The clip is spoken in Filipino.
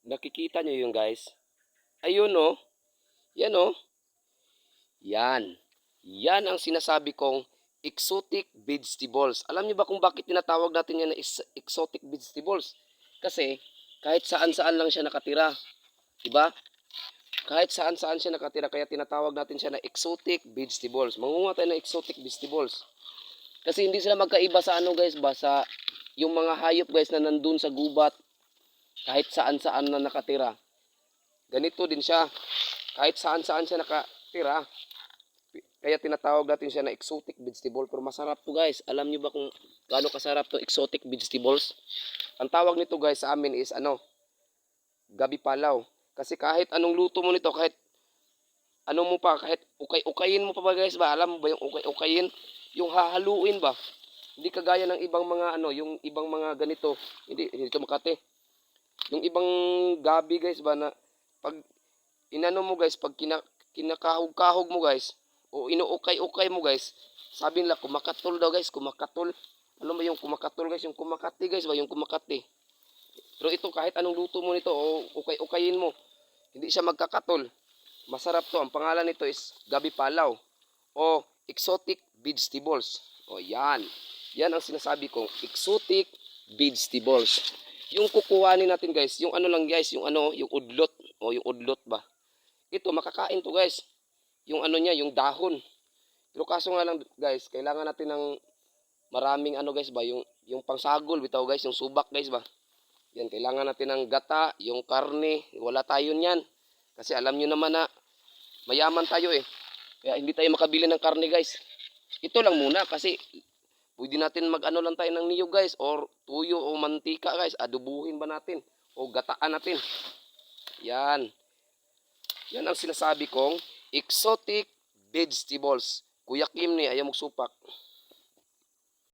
Nakikita nyo yun guys? Ayun oh. Yan oh. Yan. Yan ang sinasabi kong exotic vegetables. Alam niyo ba kung bakit tinatawag natin yan na exotic vegetables? Kasi kahit saan-saan lang siya nakatira. Diba? Kahit saan-saan siya nakatira, kaya tinatawag natin siya na exotic vegetables. Mangunguha tayo ng exotic vegetables. Kasi hindi sila magkaiba sa ano guys ba, sa yung mga hayop guys na nandun sa gubat, kahit saan-saan na nakatira. Ganito din siya. Kahit saan-saan siya nakatira. Kaya tinatawag natin siya na exotic vegetable. Pero masarap to guys. Alam niyo ba kung gaano kasarap to exotic vegetables? Ang tawag nito guys sa amin is ano? Gabi palaw. Kasi kahit anong luto mo nito, kahit ano mo pa, kahit ukay-ukayin mo pa ba guys ba? Alam mo ba yung ukay-ukayin? Yung hahaluin ba? Hindi kagaya ng ibang mga ano, yung ibang mga ganito. Hindi ito Makati. Yung ibang gabi guys ba na pag inano mo guys, pag kinakahog-kahog mo guys, o inuukay-ukay mo guys, sabi nila kumakatul daw guys, kumakatul. Ano ba yung kumakatul guys? Yung kumakati guys ba? Yung kumakati. Pero ito kahit anong luto mo nito o ukay-ukayin mo, hindi siya magkakatol. Masarap to. Ang pangalan nito is gabi palaw o exotic vegetables. O yan. Yan ang sinasabi kong exotic vegetables. Yung kukuhanin natin guys, yung ano lang guys, yung ano, yung udlot o yung udlot ba. Ito makakain to guys. Yung ano niya, yung dahon. Pero kaso nga lang guys, kailangan natin ng maraming ano guys ba, yung pangsagol bitaw guys, yung subak guys ba. Yan, kailangan natin ng gata, yung karne, wala tayo niyan. Kasi alam niyo naman na mayaman tayo eh. Kaya hindi tayo makabili ng karne guys. Ito lang muna kasi pwede natin mag-ano lang tayo ng niyog guys, or tuyo o mantika guys, adubuhin ba natin o gataan natin. Yan. Yan ang sinasabi kong exotic vegetables. Kuya Kim ni ayaw magsupak.